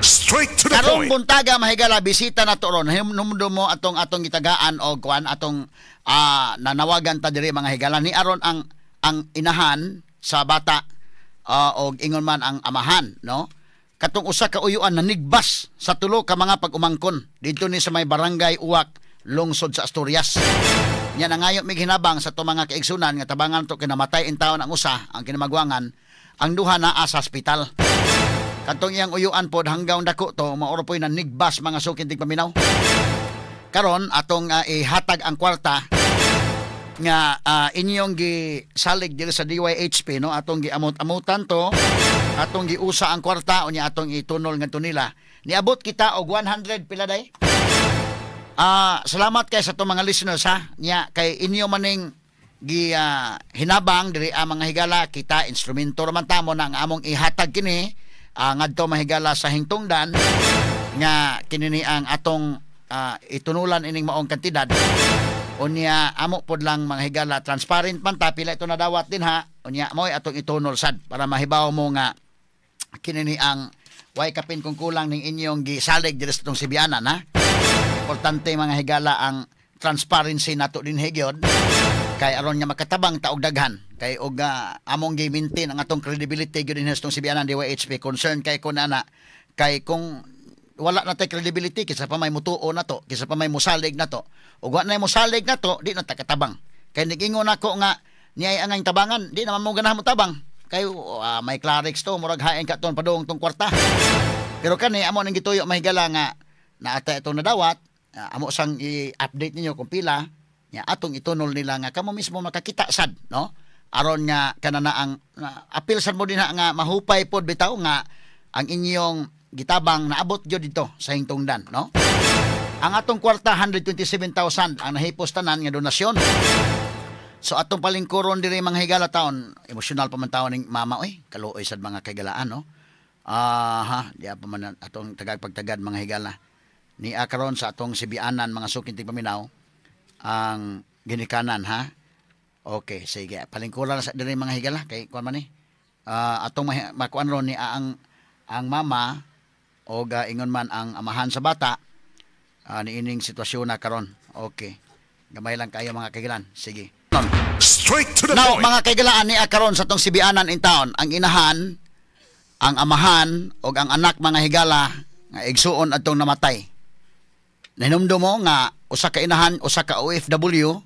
Straight to the Karong point. buntaga mahigala bisita na to ron. Hinumdum mo atong gitagaan o kuan atong nanawagan ta diri mga higala ni aron ang inahan sa bata o ingon man ang amahan, no? Katong usa ka uyuan na nigbas sa tulo ka mga pag-umangkon dito ni sa may barangay Uwak, lungsod sa Asturias. Nya nangayo mig hinabang sa to mga kaigsunan nga tabangan to kinamatay in taon ang usa, ang kinamagwangan, ang duha naa sa ospital. Katong iyang uyuan pod hanggang dako to maoro poy na nigbas mga sukin tig paminaw. Karon atong ihatag ang kwarta nga inyong gisalig diri sa DYHP, no, atong giamot-amutan to, atong giusa ang kwarta unya atong itunol ngadto nila. Niabot kita og 100 pila day. Salamat kay sa to mga listeners ha. Nya kay inyo maning hinabang diri ang mga higala, kita instrumento man tamo na ang among ihatag kini ngadto mahigala sa hingtungdan nga kini ang atong itunulan ining maong kantidad. Unya amo pod lang mga higala, transparent man ta pila ito nadawat din ha. Unya moy atong itunol sad para mahibaw mo nga kini ang way kapin kung kulang ning inyong gisalig diri sa tong Sibianan ha. Importante mga higala ang transparency nato din higyon kay aron nga makatabang ta og daghan kay og among gi-maintain ang atong credibility gyud din sa tong Sibianan DYHP. Concern kay kun ana kay kung wala na tay credibility kisa pa may mutuo na to, kisa pa may musalig na to, ug wa na musalig na to, di na ta katabang. Kay nigingon ako nga niay angay tabangan, di naman mo ganahan mo tabang kay may Clarix to murag haen ka ton padung tong kwarta. Pero kani amo nang gituyo mahigala nga naata itong nadawat, amo sang i-update ninyo kung pila nya atong itunol nila nga kamo mismo makakita sad, no, aron nga kanana ang apil sad mo din nga mahupay pod bitaw nga ang inyong gitabang naabot gyud dito sa hingtungdan, no? Ang atong kwarta 127,000 ang nahipos tanan nga donasyon. So atong palingkuron diri mga higala taon, emosyonal pa man taon ning mama oy, kaluoy sad mga kagalaan, no? Diya pa man atong tagagpagtagad mga higala. Ni karon sa atong Sibianan mga sukin tig paminaw ang ginikanan ha. Okay, sige. Palingkuran sa diri mga higala kay kuan man ni. Atong makuan ron ni ang mama o ingon man ang amahan sa bata niining sitwasyon na karon. Okay. Gamay lang kayo mga kaigalan. Sige. Straight to the Now, point. mga kaigalaan ni karon sa tong Sibianan in town, ang inahan, ang amahan o ang anak mga higala nga igsuon atong namatay. Nahinumdum mo nga usa ka inahan, usa ka OFW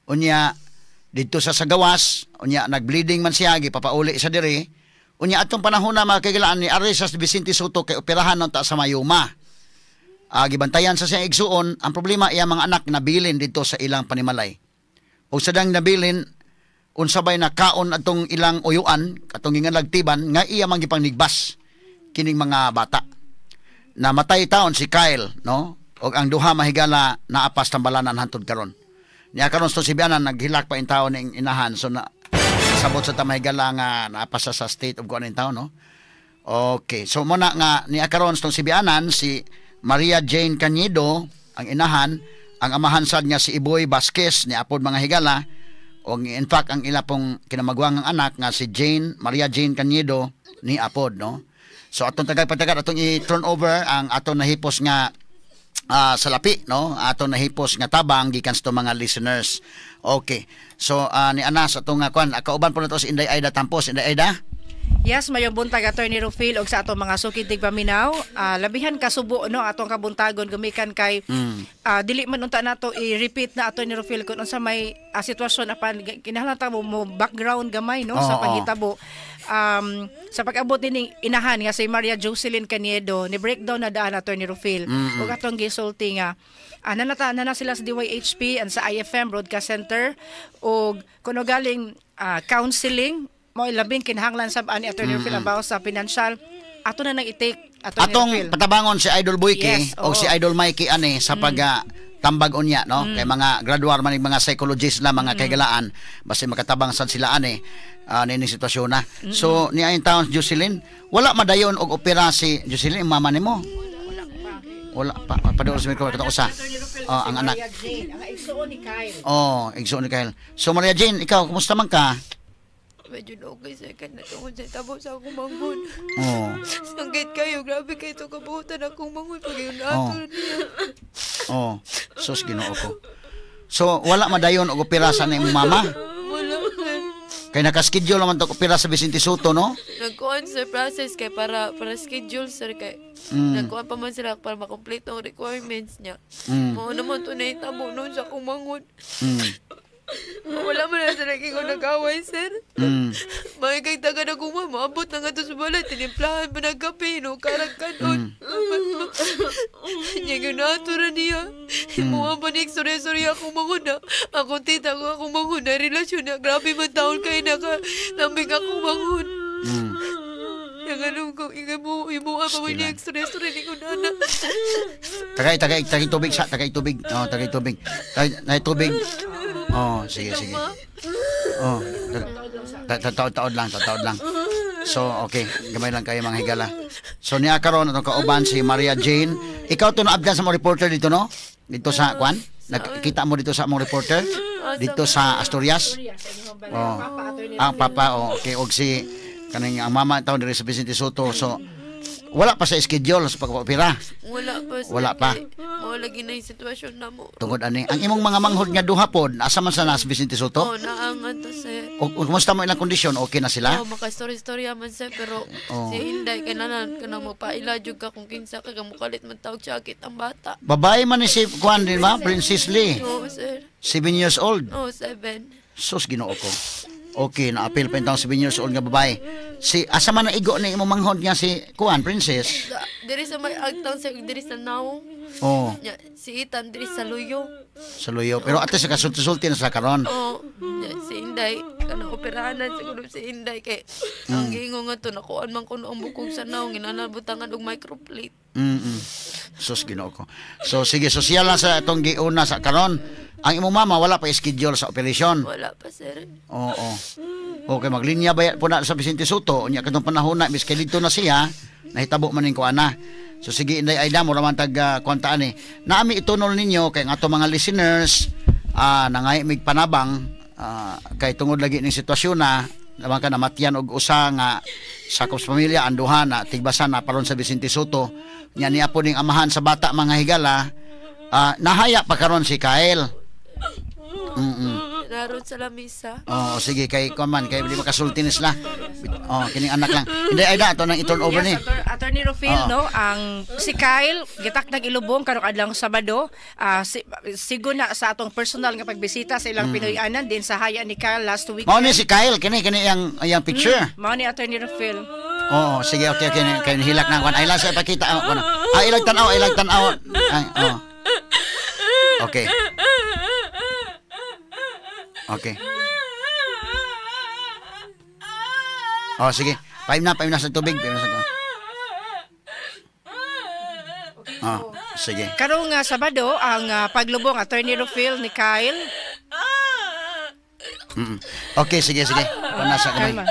unya dito sa Sagawas, unya nagbleeding man siya gipapauli sa diri. Unya atong panahon na mga kaigalaan ni Arisas Vicente Soto kay operahan ta sa Mayuma. Gibantayan sa siyang igsuon, ang problema iya mga anak nabilin dito sa ilang panimalay. O sadang nabilin unsabay na kaon atong ilang uyuan, katong gingalagtiban nga iya man gipangnigwas kining mga bata. Namatay taon si Kyle, no? Og ang duha mahigala naapas tambalanan hantud karon. Niya karon sa Sibianan naghilak pa in taon ning inahan, so na sabot sa tamahigala nga napasa sa state of kuan in town, no? Okay, so muna nga ni akaron sa Sibianan si Maria Jane Cañedo ang inahan, ang amahan sad nga si Iboy Vasquez ni apod mga higala, o in fact ang ila pong kinamagwangang anak nga si Maria Jane Cañedo ni apod, no? So atong tagapagtagad atong i-turn over ang atong nahipos nga salapi, no? Atong nahipos nga tabang gikan sa mga listeners. Okay. So ni Anas atong kuan kauban po nato si Inday Aida Tampos. Inday Aida? Yes, mayong buntag Attorney Rufil og sa atong mga suki tig paminaw. Labihan kasubo no atong kabuntagon gumikan kay dili man unta nato i-repeat na Attorney Rufil kun unsa may sitwasyon apan kinahanglan ta mo background gamay no sa panghitabo. Sa pag-abot din inahan nga si Maria Jocelyn Cañedo ni breakdown na daan Attorney Rufil ug atong gisulti nga na sila sa DYHP and sa IFM Broadcast Center ug kuno galing counseling mo labing kinahanglan sab ani Attorney Rufil about sa financial ato na nang i-take atong patabangon si Idol Boyki, yes, o si Idol Mikey ani sa pag tambag unya, no? Kay mga graduar man mga psychologist na mga kaigalaan basta makatabang sad sila ani nini sitwasyon na. So ni ayon taon Jocelyn wala madayon og opera si Jocelyn mama nimo. Wala pa padol sa mikro katong usa. Ang anak. Ang igsuon ni Kyle. Igsuon ni Kyle. So Maria Jane, ikaw kumusta man ka? medyo okay sa ikan na tungod sa tabo sa akong manghod. Oh. Sanggit kayo, grabe kayo ito kabutan akong manghod pag yung nato niya. Oh. Sus Ginoo ko. So wala madayon og opera sa imong mama. Wala, sir. Kay naka-schedule naman to opera sa Vicente Soto, no? Nagkuhan sa process kay para schedule, sir, kay nagkuhan pa man sila para makomplete ang requirements niya. Mao naman to na itabo noon sa akong manghod. Wala man na sa lagi ko nag-away, sir. May kay taga na kuma, maabot na nga to sa balay, tinimplahan pa ng kape, no, karagkanon. Niya ganatura niya. Mga panik, sorry akong manguna. Akong tita ko akong manguna, relasyon na, grabe man taon kayo nakalambing akong mangun. Yung alam ko, imuha pa mo niya, sorry ni ko nana. Tagay tubig sa, tagay tubig. Oh, tagay tubig. Tagay tubig. Oh, sige. Oh, taod lang. So, okay. Gamay lang kayo mga higala. So, niya karon atong kauban si Maria Jane. Ikaw to naabdan sa mga reporter dito, no? Dito sa Kwan? Nakita mo dito sa mga reporter? Dito sa Asturias? Oh. Ang papa, oh, okay. Og si kaning ang mama taw diri sa Vicente Soto. So, wala pa sa schedule sa pagpapira. Wala pa. Wala lagi na yung sitwasyon na mo. Tungod ani, ang imong mga manghod nga duha pod, asa man sa nas Vicente Soto? Oo, naangan to, sir. O kumusta mo ilang kondisyon? Okay na sila? Oo, maka-story man, sir. Pero si Inday, kananan ka na magpailadyog ka kung kinsa ka mukalit man tawag sakit ang bata. Babae man ni si Kwan din ba? Princess Lee. Oo, sir. 7 years old. Oo, 7. Sus Ginoo ko. Okay, na-appeal pa yung 7 years old nga babae. Si asa man na igo ni imong manghod nga si Kwan, Princess? Diri sa may agtang, sir. Diri sa naong. Oh, Si Itan, diri sa luyo. sa luyo. Pero ate sa kasulti-sulti na sa karon. Oo. Si Inday, kanang operahanan siguro si Inday kay ang gingo nga to nakuan man kuno ang bukog sa naong inanabutangan og microplate. Sus Ginoo ko. So sige, social lang sa itong giuna sa karon. Ang imong mama wala pa schedule sa operasyon. Wala pa, sir. Oo. Okay, maglinya ba po na sa Vicente Soto? Unya katong panahon na miski dito na siya, nahitabo man ning kuana. So sige, Inday Aida mo raman tag kwantaan eh. Naami itunol ninyo kay ato mga listeners nangay mig panabang kay tungod lagi ning sitwasyon na naman ka namatyan og usa nga sakop sa pamilya anduhan na tigbasan na paron sa Vicente Soto. Nya niya po ning amahan sa bata mga higala nahaya pa karon si Kyle. Naroon sa lamisa. Oh, sige kay kuman kay di makasulti ni sila. Oh, kining anak lang. Hindi ay da to nang i-turn over ni. Attorney Rufil, no, ang si Kyle gitak nag-ilubong karong adlaw Sabado, sigo na sa atong personal nga pagbisita sa ilang Pinoy-anan din sa haya ni Kyle last week. Mao ni si Kyle kini yang picture. Mao ni Attorney Rufil. Oh, sige okay kay hilak na kon. Ay lang sa pakita ko na. Ilag tan-aw. Ay, oh. Okay. Okay. Oh, sige. Paim na sa tubig. Oh, sige. Karong Sabado ang paglubong Attorney Rufil ni Kyle. Okay, sige. Panasa kamay.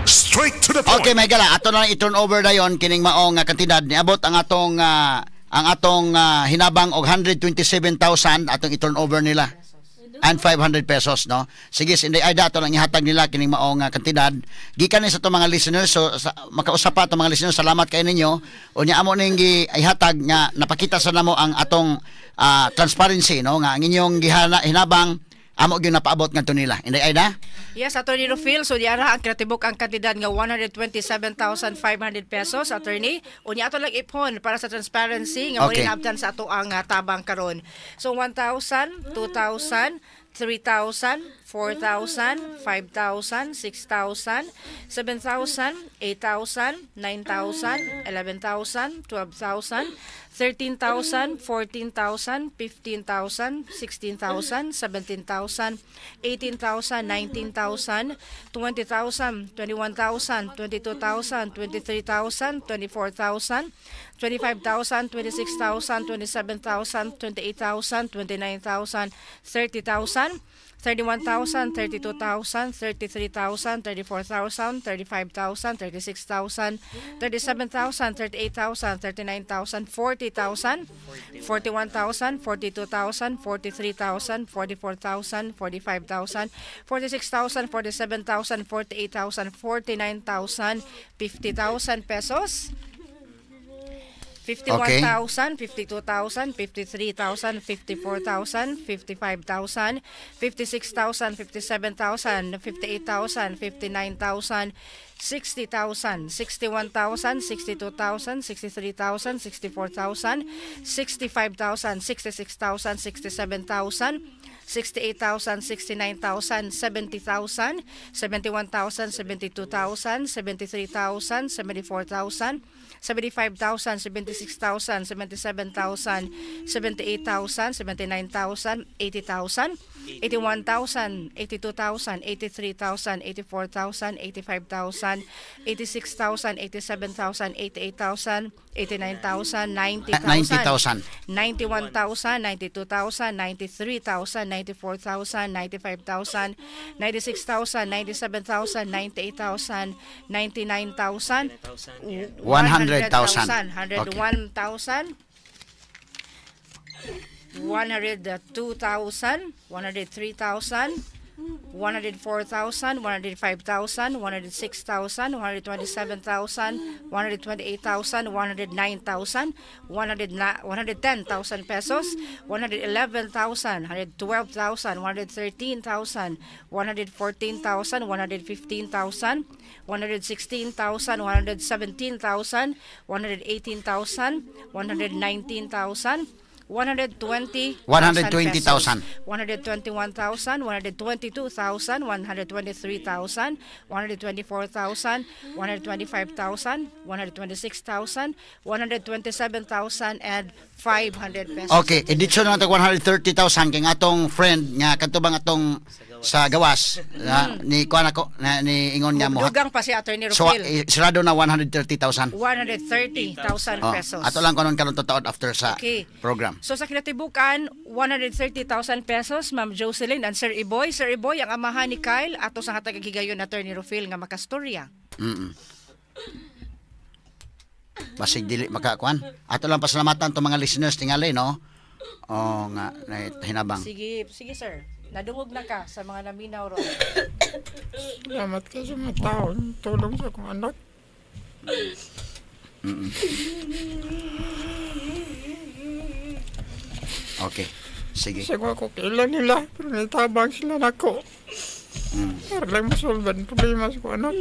Straight to the point. Okay, may gala. Ato na i-turn over dayon kining maong kantidad niabot ang atong hinabang og 127,000 atong i-turn over nila. And 500 pesos, no? Sige, Inday Aida, ito lang ihatag nila kining maong kantidad. Gikan ni sa itong mga listeners, so makausap pa itong mga listeners, salamat kayo ninyo. O niya amo ning ihatag nga napakita sa namo ang atong transparency, no? Nga ang inyong hinabang, amo yung napaabot nga ito nila. Inday Aida? Yes, Attorney Rufil. So, diara ang kratibok ang kantidad nga 127,500 pesos, Attorney. Unya ato lang ipon para sa transparency nga Okay. mo inabtan sa ato ang tabang karon. So, 1,000, 2,000, 3,000, 4,000, 5,000, 6,000, 7,000, 8,000, 9,000, 11,000, 12,000, 13,000, 14,000, 15,000, 16,000, 17,000, 18,000, 19,000, 20,000, 21,000, 22,000, 23,000, 24,000, 25,000, 26,000, 27,000, 28,000, 29,000, 30,000, 31,000, 32,000, 33,000, 34,000, 35,000, 36,000, 37,000, 38,000, 39,000, 40,000, 41,000, 42,000, 43,000, 44,000, 45,000, 46,000, 47,000, 48,000, 49,000, 50,000 pesos. 51,000, 52,000, 53,000, 54,000, 55,000, 56,000, 57,000, 58,000, 59,000, 60,000, 61,000, 62,000, 63,000, 64,000, 65,000, 66,000, 67,000, 68,000, 69,000, 70,000, 71,000, 72,000, 73,000, 74,000, 75,000, 76,000, 77,000, 78,000, 79,000, 80,000, 81,000, 82,000, 83,000, 84,000, 85,000, 86,000, 87,000, 88,000, 89,000, 90,000, 91,000, 92,000, 93,000, 94,000, 95,000, 96,000, 97,000, 98,000, 99,000, 100,000. 101,000, 102,000, 103,000, 104,000, 105,000, 106,000, 127,000, 128,000, 109,000, 110,000 pesos, 111,000, 112,000, 113,000, 114,000, 115,000, 116,000, 117,000, 118,000, 119,000, 120,000, 120,000. 121,000, 122,000, 123,000, 124,000, 125,000, 126,000, 127,000, and 500 pesos. Okay, edisyon naman ito 130,000 kay atong friend nga katubang atong sa gawas ni kuan ako ni ingon nga mo. Dugang pa si Attorney So Rufil. sirado na 130,000. 130,000 pesos. Ato lang kanon karon taon after sa Okay. program. So sa kinatibukan, 130,000 pesos, Ma'am Jocelyn and Sir Iboy. Sir Iboy, ang amahan ni Kyle, ato sa hatagagigayon na Attorney Rufil nga makastorya. Basig dili makakuan. Ato lang pasalamatan to mga listeners tingali no. O nga na hinabang. Sige, sige sir. Nadungog na ka sa mga naminaw ron. Salamat ka sa mga tao. Tulong sa akong anak. Okay. Sige. Siguro ako kailan nila. Pero nitabang sila na ako. Para lang masolban problema sa akong anak.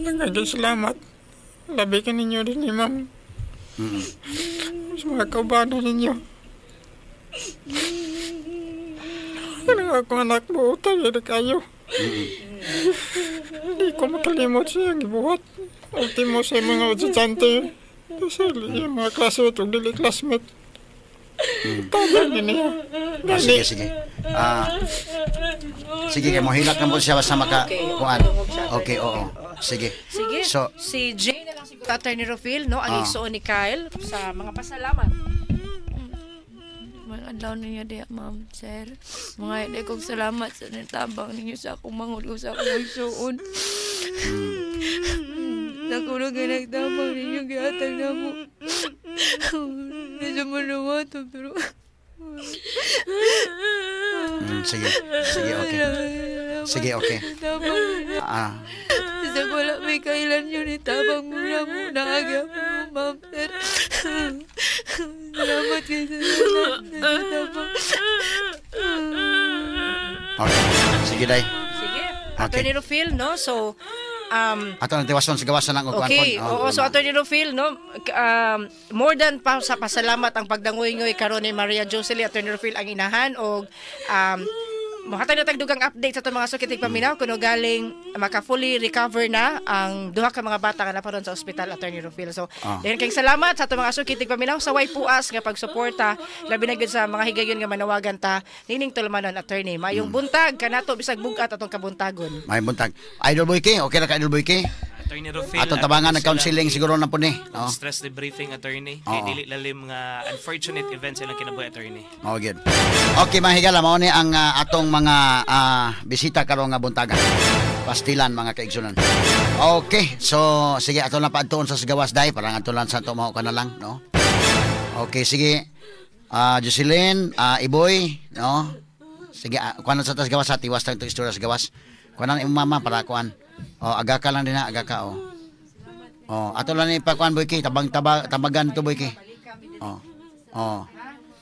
Nagkakasalamat. Labi ka ninyo din ni ma'am. Sa mga kaubanan ninyo. Kaya akong anak mo, tayo na kayo. Hindi ko makalimot siya ang ibuhat. Ultimo sa mga estudyante. Sa yung mga classmate o dili classmate. Tabang niya. Sige, sige. Sige, kaya mohilak na mo siya basta makakuan. Okay, oo. Sige. Sige. So, Si Jay na lang siguro Attorney Rufil, no? Ang igsoon ni Kyle sa mga pasalamat. Adlaw ninyo diya, ma'am, sir. Mga hindi kong salamat sa natabang ninyo sa akong mangod sa akong igsoon. Nakulog nga nagtabang ninyo, gihatag na mo. Medyo maluwato, pero... sige. Sige, okay. Sige, okay. Sa wala may kailan yun, itabang mo na mo, naagya mo, ma'am, sir. Salamat kayo sa natabang. Okay. Sige, day. Sige. Okay. Attorney Rufil, no? So, ato na tiwason sa gawasan lang o kuan. okay, oo, so Attorney Rufil, no, more than pa sa pasalamat ang pagdangoy-ngoy karon ni Maria Jocelyn, Attorney Rufil ang inahan og Mahatag na tagdugang update sa itong mga sukitig paminaw kuno galing maka-fully recover na ang duha ka mga bata nga naparon sa ospital, Attorney Rufil. So, dayon kayong salamat sa itong mga sukitig paminaw sa way puas nga pagsuporta labi na gyud sa mga higayon nga manawagan ta nining tulumanon, Attorney. Mayong buntag kanato bisag bugat atong kabuntagon. May buntag. Idol Boy K, okay ra ka Idol Boy K? Attorney Rufil, Atong tabangan ng counseling siguro na po ni, no? Stress debriefing, attorney. Oo. Kay dili lalim nga unfortunate events ilang kinabuhi, attorney. Oh, good. Okay, mga higala, mao ni ang atong mga bisita karon nga buntagan. Pastilan, mga kaigsunan. Okay, so sige, ato na paadtuon sa Sagawas day para nga tulan sa tumaho ka na lang, no? Okay, sige. Jocelyn, Iboy, no? Sige, kuanan sa Sagawas, tiwas lang itong istorya sa Sagawas. Kuanan imong mama para kuan. Aga ka lang din na, aga ka, ato lang ni pakuan boy ki, tabagan to boy ki.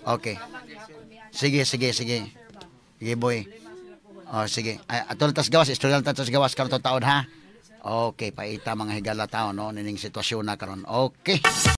Okay. Sige. Sige boy. Sige. Ato lang tas gawas, istorya lang tas gawas karon taon ha. Okay, paita mga higala taon no, nining sitwasyon na karon. Okay.